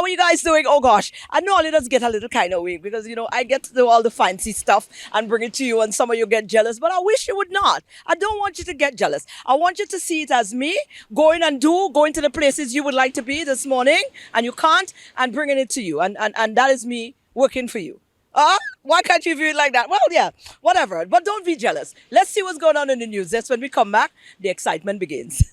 how are you guys doing? Oh gosh, I know it does get a little kind of weak because I get to do all the fancy stuff and bring it to you, and some of you get jealous, but I wish you would not. I don't want you to get jealous. I want you to see it as me going to the places you would like to be this morning, and you can't, and bringing it to you, and that is me working for you. Why can't you view it like that? Well, yeah, whatever. But don't be jealous. Let's see what's going on in the news. That's when we come back, the excitement begins.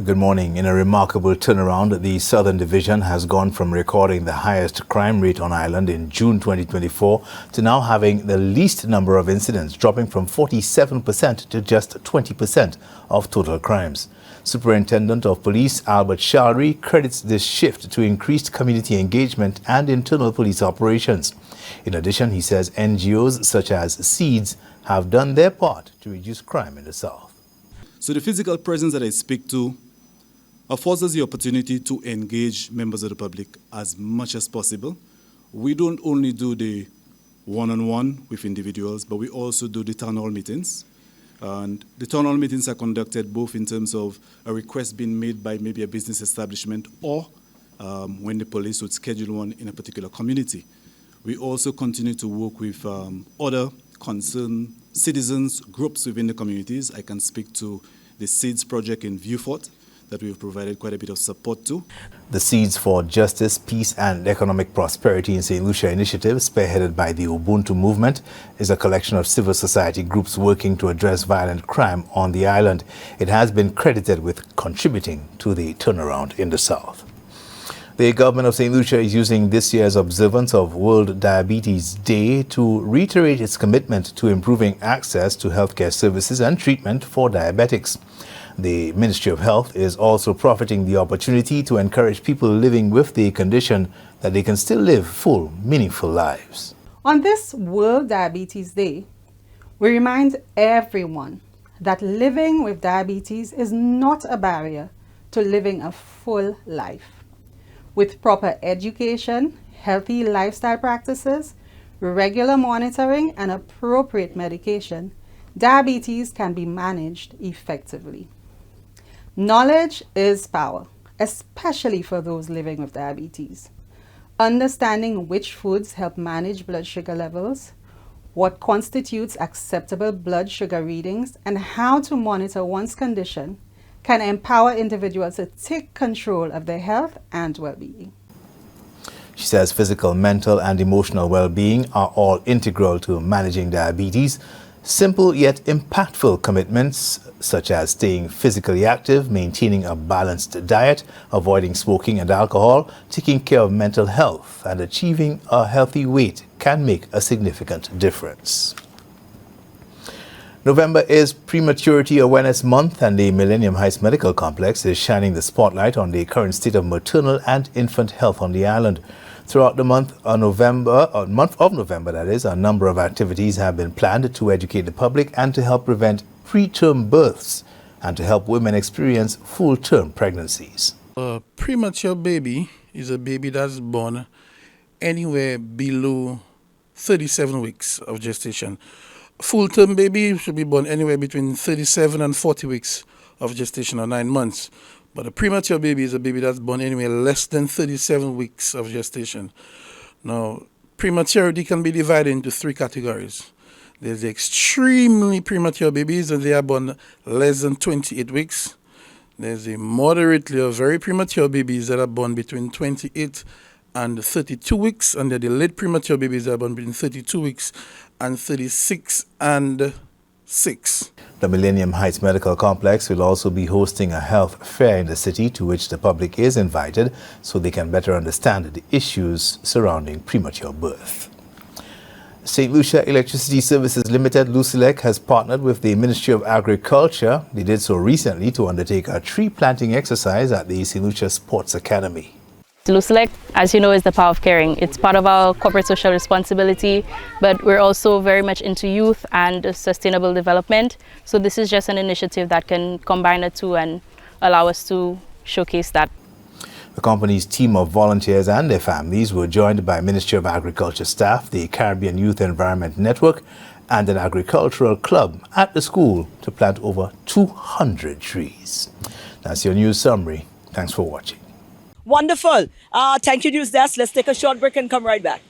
Good morning. In a remarkable turnaround, the Southern Division has gone from recording the highest crime rate on island in June 2024 to now having the least number of incidents, dropping from 47% to just 20% of total crimes. Superintendent of Police Albert Shalry credits this shift to increased community engagement and internal police operations. In addition, he says NGOs such as SEEDS have done their part to reduce crime in the South. So the physical presence that I speak to affords us the opportunity to engage members of the public as much as possible. We don't only do the one-on-one with individuals, but we also do the town hall meetings. And the town hall meetings are conducted both in terms of a request being made by maybe a business establishment or when the police would schedule one in a particular community. We also continue to work with other concerned citizens, groups within the communities. I can speak to the SEEDS project in Viewfort that we've provided quite a bit of support to. The Seeds for Justice, Peace and Economic Prosperity in St. Lucia initiative, spearheaded by the Ubuntu movement, is a collection of civil society groups working to address violent crime on the island. It has been credited with contributing to the turnaround in the South. The government of St. Lucia is using this year's observance of World Diabetes Day to reiterate its commitment to improving access to healthcare services and treatment for diabetics. The Ministry of Health is also profiting the opportunity to encourage people living with the condition that they can still live full, meaningful lives. On this World Diabetes Day, we remind everyone that living with diabetes is not a barrier to living a full life. With proper education, healthy lifestyle practices, regular monitoring, and appropriate medication, diabetes can be managed effectively. Knowledge is power, especially for those living with diabetes. Understanding which foods help manage blood sugar levels, what constitutes acceptable blood sugar readings, and how to monitor one's condition can empower individuals to take control of their health and well-being. She says physical, mental and emotional well-being are all integral to managing diabetes. Simple yet impactful commitments such as staying physically active, maintaining a balanced diet, avoiding smoking and alcohol, taking care of mental health and achieving a healthy weight can make a significant difference. November is Prematurity Awareness Month, and the Millennium Heights Medical Complex is shining the spotlight on the current state of maternal and infant health on the island. Throughout the month of November, that is, a number of activities have been planned to educate the public and to help prevent preterm births and to help women experience full-term pregnancies. A premature baby is a baby that's born anywhere below 37 weeks of gestation. Full-term baby should be born anywhere between 37 and 40 weeks of gestation, or 9 months. But a premature baby is a baby that's born anywhere less than 37 weeks of gestation. Now, prematurity can be divided into 3 categories. There's the extremely premature babies, and they are born less than 28 weeks. There's the moderately or very premature babies that are born between 28 and 32 weeks, and they're the late premature babies that are born between 32 weeks and 36 and 6. The Millennium Heights Medical Complex will also be hosting a health fair in the city to which the public is invited so they can better understand the issues surrounding premature birth. St. Lucia Electricity Services Limited, Lucelec, has partnered with the Ministry of Agriculture. They did so recently to undertake a tree planting exercise at the St. Lucia Sports Academy. Lucelec, as you know, is the power of caring. It's part of our corporate social responsibility, but we're also very much into youth and sustainable development. So this is just an initiative that can combine the two and allow us to showcase that. The company's team of volunteers and their families were joined by Ministry of Agriculture staff, the Caribbean Youth Environment Network, and an agricultural club at the school to plant over 200 trees. That's your news summary. Thanks for watching. Wonderful. Thank you, News Desk. Let's take a short break and come right back.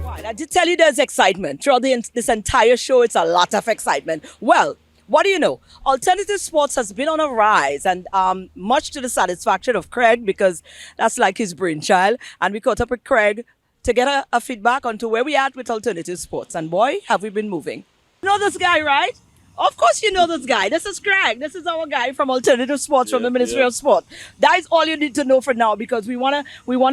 Right, I did tell you there's excitement. Throughout this entire show, it's a lot of excitement. Well, what do you know? Alternative sports has been on a rise, and much to the satisfaction of Craig, because that's like his brainchild. And we caught up with Craig to get a feedback onto where we at with alternative sports. And boy, have we been moving. You know this guy, right? Of course you know this guy. This is Craig. This is our guy from Alternative Sports from the Ministry of Sport. That is all you need to know for now, because we wanna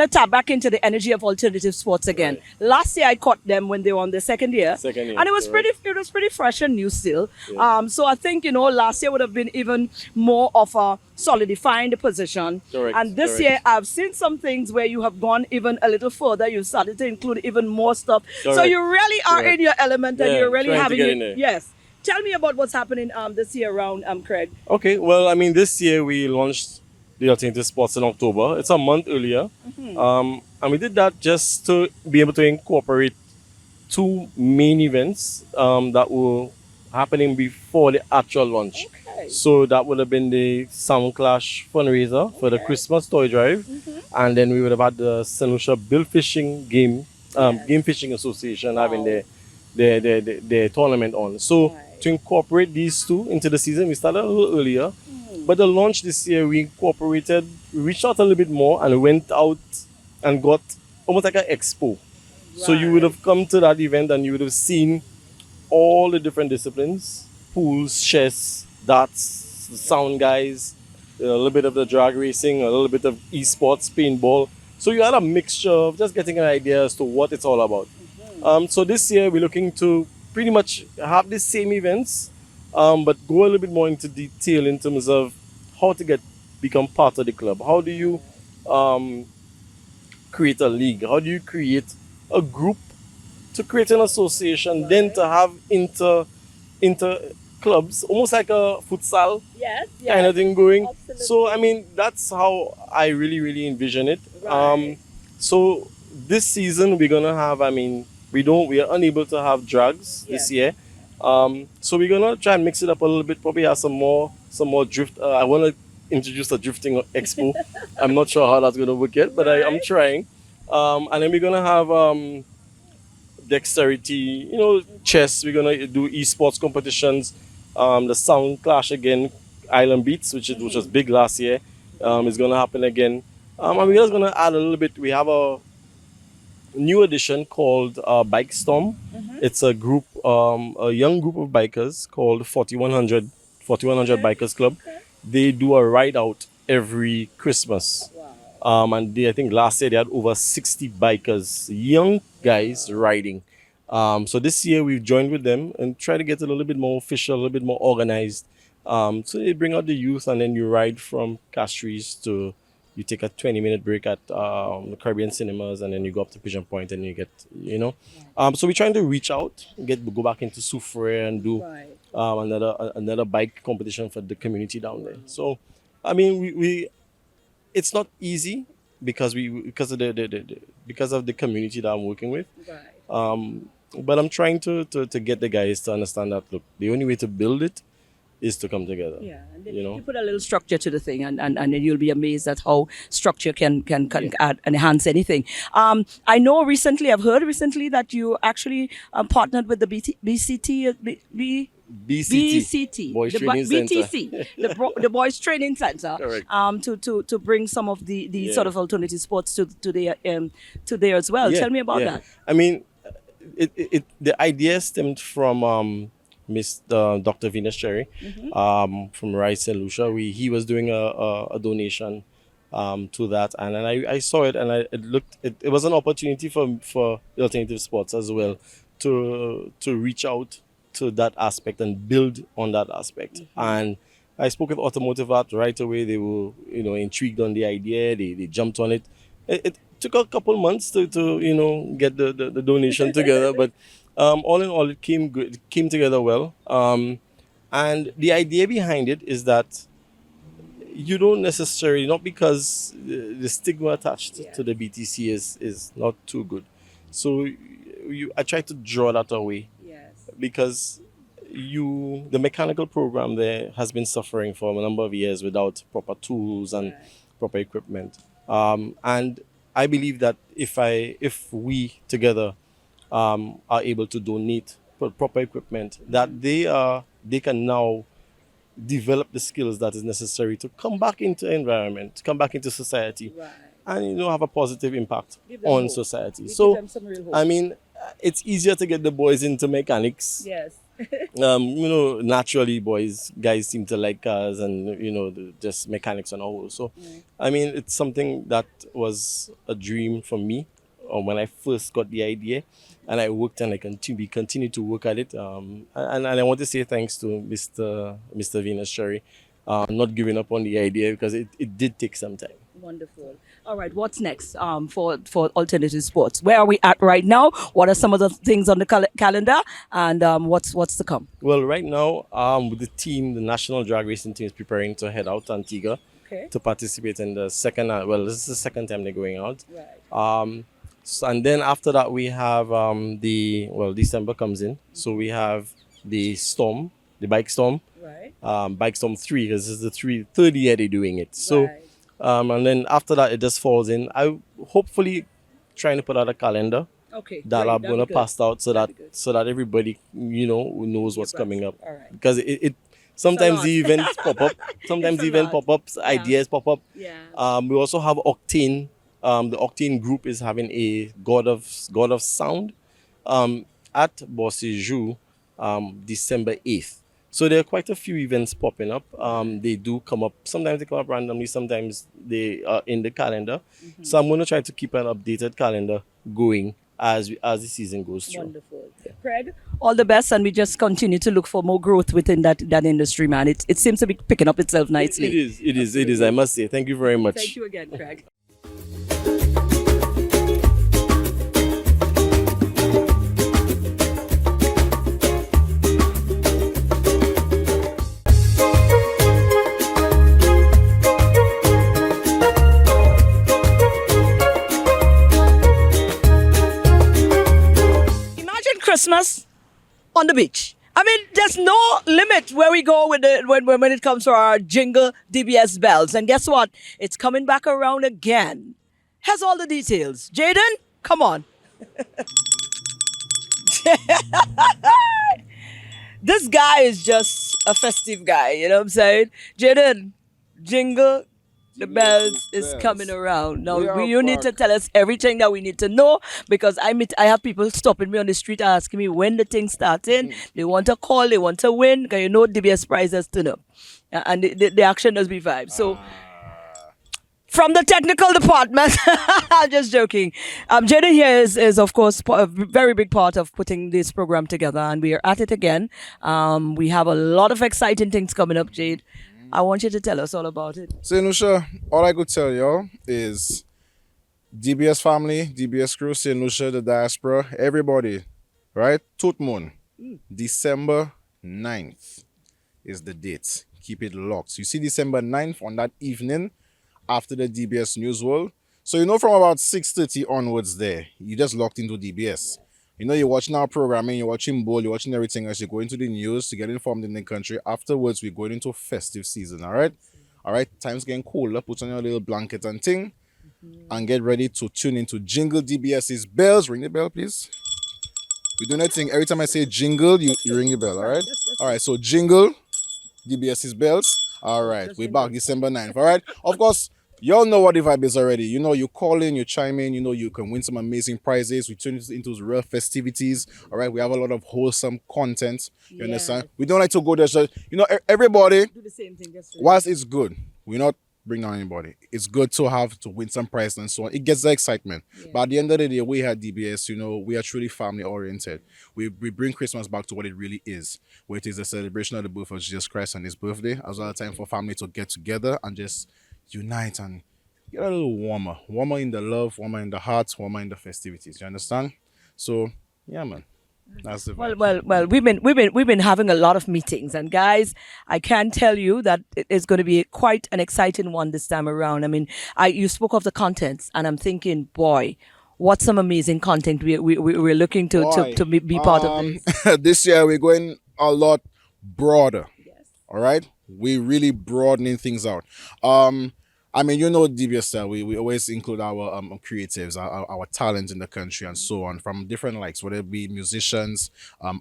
tap back into the energy of alternative sports again. Right. Last year I caught them when they were on their second year. And it was pretty fresh and new still. Yeah. So I think, last year would have been even more of a solidifying the position. Correct. And this year I've seen some things where you have gone even a little further. You've started to include even more stuff. Correct. So you really are in your element, and you're really having it. Yes. Tell me about what's happening this year around, Craig. Okay, well, I mean, this year we launched the Alternative Sports in October. It's a month earlier. And we did that just to be able to incorporate two main events that were happening before the actual launch. Okay. So that would have been the Sound Clash fundraiser for the Christmas toy drive. And then we would have had the St. Lucia Bill Fishing Game Fishing Association having their tournament on. So to incorporate these two into the season, we started a little earlier. But the launch this year, we reached out a little bit more and went out and got almost like an expo. Right. So you would have come to that event and you would have seen all the different disciplines: pools, chess, darts, the sound guys, a little bit of the drag racing, a little bit of esports, paintball. So you had a mixture of just getting an idea as to what it's all about. So this year we're looking to pretty much have the same events, but go a little bit more into detail in terms of how to become part of the club. How do you create a league? How do you create a group to create an association? Then to have inter clubs, almost like a futsal kind of thing going. Absolutely. So I mean, that's how I really envision it. Right. So this season we're gonna have, we are unable to have drags this year. So we're gonna try and mix it up a little bit, probably have some more drift. I wanna introduce a drifting expo. I'm not sure how that's gonna work yet, but I'm trying. And then we're gonna have dexterity, chess. We're gonna do esports competitions. The Sound Clash again, Island Beats, which was big last year, is gonna happen again. And we're just gonna add a little bit. We have a new edition called Bike Storm. It's a group, a young group of bikers called 4100 Bikers Club. They do a ride out every Christmas. Wow. And I think last year they had over 60 bikers, young guys riding. So this year we've joined with them and try to get a little bit more official, a little bit more organized. So they bring out the youth, and then you ride from Castries to, you take a 20-minute break at the Caribbean Cinemas, and then you go up to Pigeon Point and you get, so we're trying to reach out, go back into Soufriere and do another bike competition for the community down there. So, I mean, we it's not easy because of the community that I'm working with. Right. But I'm trying to get the guys to understand that, look, the only way to build it is to come together. Yeah, and then you put a little structure to the thing, and then you'll be amazed at how structure can add and enhance anything. I know I've heard recently that you actually partnered with the BCT. BCT, Boys Training BTC, Center. the Boys Training Center. Correct. To bring some of the sort of alternative sports to there as well. Tell me about that. I mean, the idea stemmed from Dr. Venus Cherry, from Rice St. Lucia. He was doing a donation to that, and I saw it, and it was an opportunity for the alternative sports as well to reach out to that aspect and build on that aspect. And I spoke with Automotive Art right away. They were intrigued on the idea. They jumped on it. It took a couple months to get the donation together, but all in all, it came good. It came together well. And the idea behind it is that you don't necessarily, not because the stigma attached to the BTC is not too good. So I try to draw that away because the mechanical program there has been suffering for a number of years without proper tools and proper equipment. And I believe that if we together are able to donate proper equipment, that they can now develop the skills that is necessary to come back into environment, to come back into society, and have a positive impact on society. So, I mean, it's easier to get the boys into mechanics. Yes. Naturally, guys seem to like cars and just mechanics on a whole. So, I mean, it's something that was a dream for me when I first got the idea, and I worked and I continue to work at it. And I want to say thanks to Mr. Venus Cherry, not giving up on the idea because it did take some time. Wonderful. All right, what's next for alternative sports? Where are we at right now? What are some of the things on the calendar, and what's to come? Well, right now, with the team, the national drag racing team is preparing to head out to Antigua to participate in the second. Well, this is the second time they're going out. Right. And then after that, we have December comes in, so we have the Storm, the Bike Storm, Right. Bike Storm 3, because this is the third year they're doing it. So, Right. And then after that, it just falls in. I hopefully trying to put out a calendar Okay. that great, I'm that'd gonna be good. pass out so That'd that be good. so that everybody knows what's coming up. All right. Because it sometimes the lot. events pop up, sometimes It's a the event lot. pop ups, ideas pop up. Yeah. We also have Octane. The Octane group is having a God of Sound at Bossejou December 8th. So there are quite a few events popping up. They do come up. Sometimes they come up randomly. Sometimes they are in the calendar. So I'm going to try to keep an updated calendar going as the season goes through. Wonderful. Craig, all the best, and we just continue to look for more growth within that industry, man. It seems to be picking up itself nicely. It is. I must say. Thank you very much. Thank you again, Craig. Imagine Christmas on the beach. I mean, there's no limit where we go with when it comes to our jingle DBS bells. And guess what? It's coming back around again. Here's all the details. Jaden, come on. This guy is just a festive guy, you know what I'm saying? Jaden, jingle the bells is coming around. Now you need to tell us everything that we need to know, because I have people stopping me on the street asking me when the thing starting. They want to call, they want to win, because DBS prizes to them. And the action does be vibe. So from the technical department, I'm just joking. Jaden here is of course a very big part of putting this program together, and we are at it again. We have a lot of exciting things coming up, Jade. I want you to tell us all about it. So, Nusha, all I could tell y'all is DBS family, DBS crew, St. Lucia, the diaspora, everybody, right? Tout Moon, December 9th is the date. Keep it locked. So you see December 9th on that evening after the DBS News World. So from about 6:30 onwards there, you just locked into DBS. You're watching our programming, you're watching Bowl, you're watching everything else, you're going to the news to get informed in the country. Afterwards, we're going into festive season, all right? All right, time's getting cooler. Put on your little blanket and thing and get ready to tune into Jingle DBS's bells. Ring the bell, please. We're doing that thing. Every time I say jingle, you ring the bell, all right? All right, so Jingle DBS's bells. All right, we're back December 9th, all right? Of course, y'all know what the vibe is already. You call in, you chime in, you can win some amazing prizes. We turn it into real festivities. All right, we have a lot of wholesome content. You understand? We don't like to go there. So, everybody, Do the same thing. whilst it's good, we're not bringing down anybody. It's good to win some prizes and so on. It gets the excitement. But at the end of the day, we had DBS, we are truly family oriented. We bring Christmas back to what it really is, where it is a celebration of the birth of Jesus Christ and his birthday, as well as a time for family to get together and just unite and get a little warmer in the love, warmer in the heart, warmer in the festivities. You understand? So, yeah, man. That's the Well, vibe. well. We've been having a lot of meetings, and guys, I can tell you that it is going to be quite an exciting one this time around. I mean, you spoke of the contents, and I'm thinking, boy, what some amazing content we're looking Boy, to be part of this. this year we're going a lot broader. All right, we really broadening things out. I mean, you know, DBS style, we always include our creatives, our talent in the country, and so on, from different likes, whether it be musicians,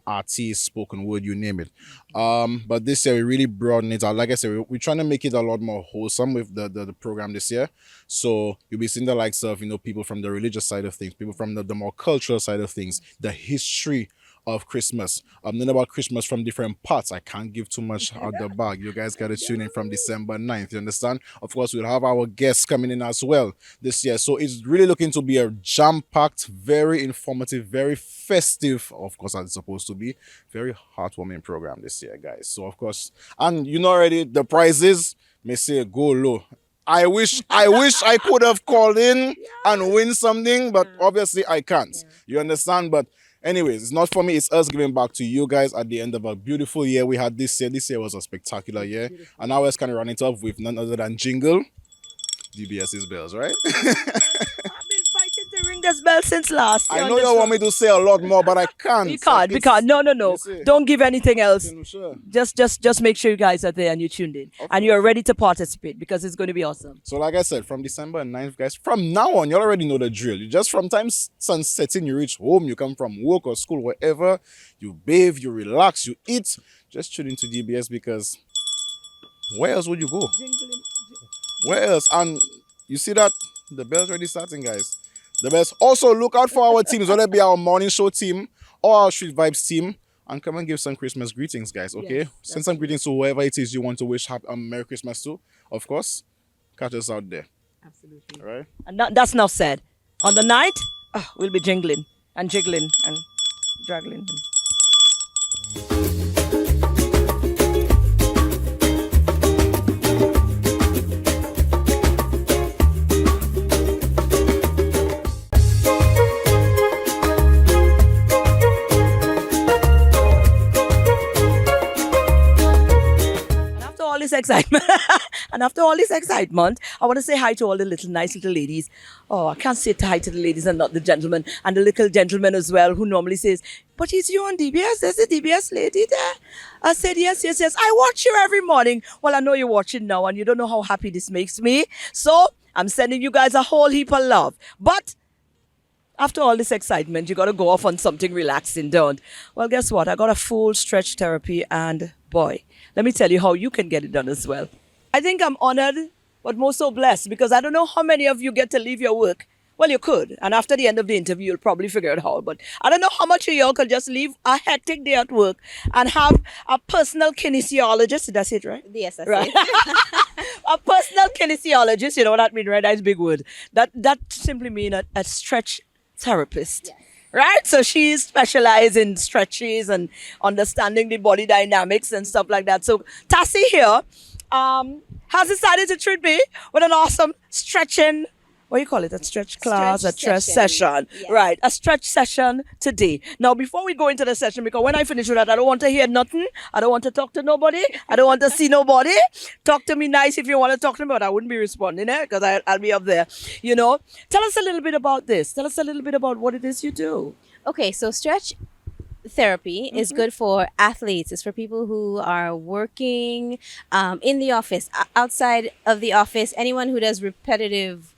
artists, spoken word, you name it. But this year we really broaden it out. Like I said, we're trying to make it a lot more wholesome with the program this year. So you'll be seeing the likes of, you know, people from the religious side of things, people from the more cultural side of things, the history of Christmas. Knowing about Christmas from different parts. I can't give too much out the bag. You guys got to tune in from December 9th. You understand? Of course, we'll have our guests coming in as well this year. So it's really looking to be a jam-packed, very informative, very festive, of course, as it's supposed to be, very heartwarming program this year, guys. So, of course, and you know already, the prizes may say go low. I wish I could have called in and win something, but obviously I can't. You understand? But anyways, it's not for me, it's us giving back to you guys at the end of a beautiful year we had this year. This year was a spectacular year. And now let's kind of run it up with none other than Jingle, DBS's bells, right? I've been fighting to ring this bell since last year. I know you want me to say a lot more, but I can't. We can't. No. You see. Don't give anything else. Sure. Just make sure you guys are there and you tuned in and you're ready to participate because it's going to be awesome. So like I said, from December 9th, guys, from now on, you already know the drill. You just from time sun setting, you reach home, you come from work or school, wherever, you bathe, you relax, you eat, just tune into DBS because where else would you go? Where else? And you see that the bell's already starting, guys. The best. Also, look out for our teams, whether it be our morning show team or our street vibes team, and come and give some Christmas greetings, guys. Okay, Yes, send some greetings to whoever it is you want to wish Merry Christmas to. Of course, catch us out there. Absolutely. All right. And that's now said. On the night, we'll be jingling and jiggling and draggling. This excitement and after all this excitement, I want to say hi to all the nice little ladies. Oh, I can't say hi to the ladies and not the gentlemen, and the little gentleman as well who normally says, but is you on DBS? There's a DBS lady there. I said, yes. I watch you every morning. Well, I know you're watching now and you don't know how happy this makes me. So I'm sending you guys a whole heap of love. But after all this excitement, you got to go off on something relaxing, don't? Well, guess what? I got a full stretch therapy and boy, let me tell you how you can get it done as well. I think I'm honored, but more so blessed because I don't know how many of you get to leave your work. Well, you could. And after the end of the interview, you'll probably figure out how. But I don't know how much of y'all could just leave a hectic day at work and have a personal kinesiologist. That's it, right? Yes, that's Right. it. A personal kinesiologist, you know what that means, right? That's a big word. That simply means a stretch therapist. Yes. Right? So she specializes in stretches and understanding the body dynamics and stuff like that. So Tassie here has decided to treat me with an awesome stretching, what do you call it? A stretch class, a stretch session. Yes. Right, a stretch session today. Now, before we go into the session, because when I finish with that, I don't want to hear nothing. I don't want to talk to nobody. I don't want to see nobody. Talk to me nice if you want to talk to me, but I wouldn't be responding, because I'll be up there. You know, tell us a little bit about this. Tell us a little bit about what it is you do. Okay, so stretch therapy is good for athletes. It's for people who are working in the office, outside of the office, anyone who does repetitive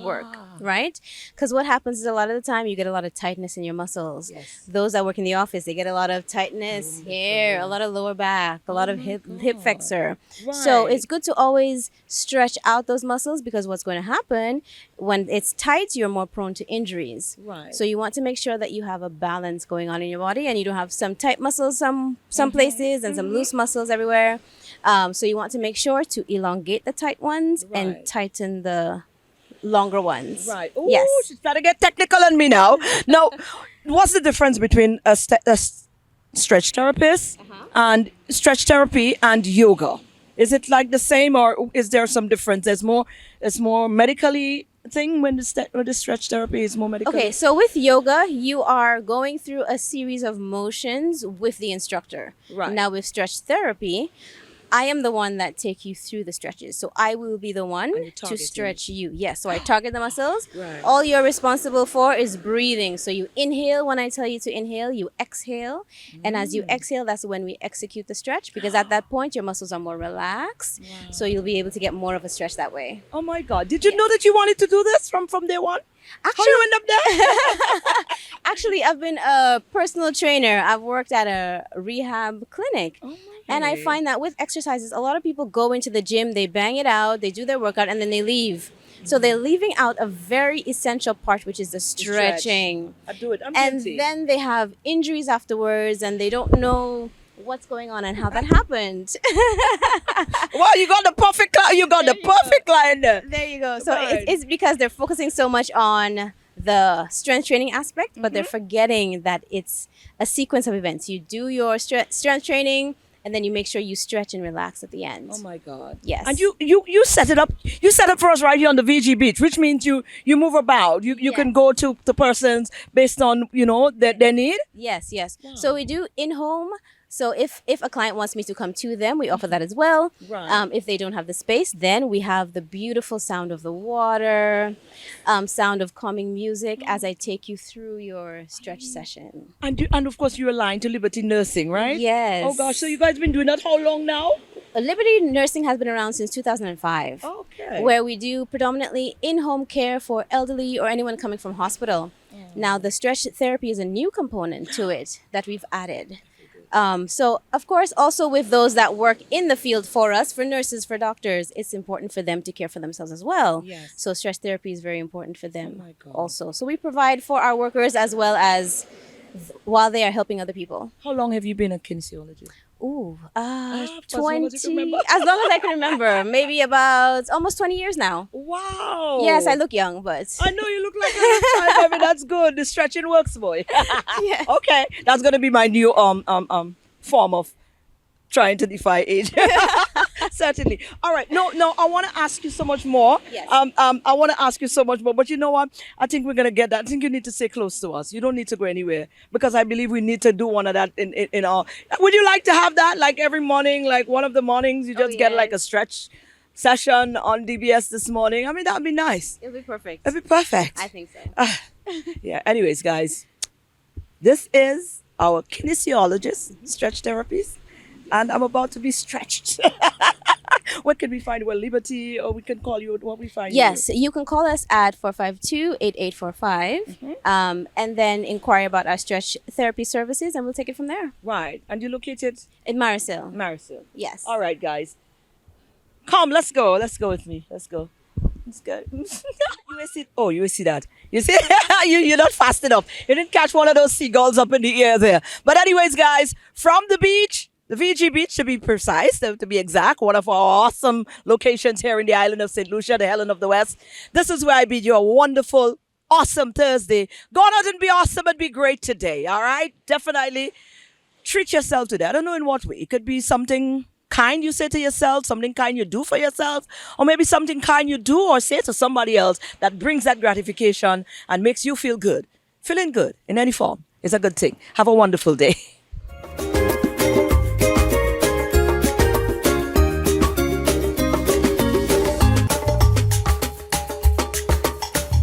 work, right? Because what happens is a lot of the time you get a lot of tightness in your muscles. Yes. Those that work in the office, they get a lot of tightness here, a lot of lower back, a lot of hip flexor. So Right. it's good to always stretch out those muscles because what's going to happen when it's tight, you're more prone to injuries. Right. So you want to make sure that you have a balance going on in your body and you don't have some tight muscles some places and some loose muscles everywhere. So you want to make sure to elongate the tight ones Right. and tighten the longer ones. Right. Ooh, Yes. she's trying to get technical on me now. Now, what's the difference between a stretch therapist and stretch therapy and yoga? Is it like the same, or is there some difference? It's more medically thing when the stretch therapy is more medical? Okay, so with yoga, you are going through a series of motions with the instructor. Right. Now with stretch therapy, I am the one that take you through the stretches. So I will be the one And you're to targeting. stretch you. Yes, so I target the muscles. Right. All you're responsible for is breathing. So you inhale when I tell you to inhale, you exhale. And as you exhale, that's when we execute the stretch because at that point your muscles are more relaxed. So you'll be able to get more of a stretch that way. Oh my God! Did you know that you wanted to do this from day one? How Actually, you end up there? Actually, I've been a personal trainer. I've worked at a rehab clinic. And I find that with exercises, a lot of people go into the gym, they bang it out, they do their workout, and then they leave. So they're leaving out a very essential part, which is the stretching. I do it. I'm And guilty. then they have injuries afterwards, and they don't know what's going on and how that happened. Well, you got the perfect client. You got the perfect client there. There you go. So Right. it's because they're focusing so much on the strength training aspect, but they're forgetting that it's a sequence of events. You do your strength training, and then you make sure you stretch and relax at the end. Oh my God! Yes. And you set it up. You set up for us right here on the VG Beach, which means you move about. You can go to the persons based on their need. Yes, yes. So we do in-home. So if a client wants me to come to them, we offer that as well. Right. If they don't have the space, then we have the beautiful sound of the water, sound of calming music as I take you through your stretch session. And of course you're aligned to Liberty Nursing, right? Yes. Oh gosh, so you guys been doing that how long now? Liberty Nursing has been around since 2005. Okay. Where we do predominantly in-home care for elderly or anyone coming from hospital. Now, the stretch therapy is a new component to it that we've added. So, of course, also with those that work in the field for us, for nurses, for doctors, it's important for them to care for themselves as well. Yes. So, stretch therapy is very important for them my God. also. So, we provide for our workers as well as while they are helping other people. How long have you been a kinesiologist? Ooh, as long 20, as you can remember. as long as I can remember, maybe about almost 20 years now. Wow. Yes, I look young, but I know you look like a baby. That's good. The stretching works, boy. Yes. Okay, that's gonna be my new form of trying to defy age. Certainly. All right. No, I want to ask you so much more. Yes. I want to ask you so much more. But you know what? I think we're gonna get that. I think you need to stay close to us. You don't need to go anywhere because I believe we need to do one of that in our. Would you like to have that like every morning, like one of the mornings you just get like a yes. stretch session on DBS this morning? I mean, that would be nice. It'll be perfect. It'd be perfect. I think so. Yeah. Anyways, guys, this is our kinesiologist, stretch therapies, and I'm about to be stretched. Where can we find you? Well, Liberty, or we can call you. What we find Yes, you? you can call us at 452-8845 and then inquire about our stretch therapy services and we'll take it from there. Right. And you're located In Marisol. Marisol. Yes. All right, guys. Come, let's go. Let's go with me. Let's go. Let's go. You will see. Oh, you will see that. You see, you're not fast enough. You didn't catch one of those seagulls up in the air there. But anyways, guys, from the beach, the VG Beach to be precise, to be exact, one of our awesome locations here in the island of St. Lucia, the Helen of the West. This is where I bid you a wonderful, awesome Thursday. Go out and be awesome and be great today. All right, definitely treat yourself today. I don't know in what way. It could be something kind you say to yourself, something kind you do for yourself, or maybe something kind you do or say to somebody else that brings that gratification and makes you feel good. Feeling good in any form is a good thing. Have a wonderful day.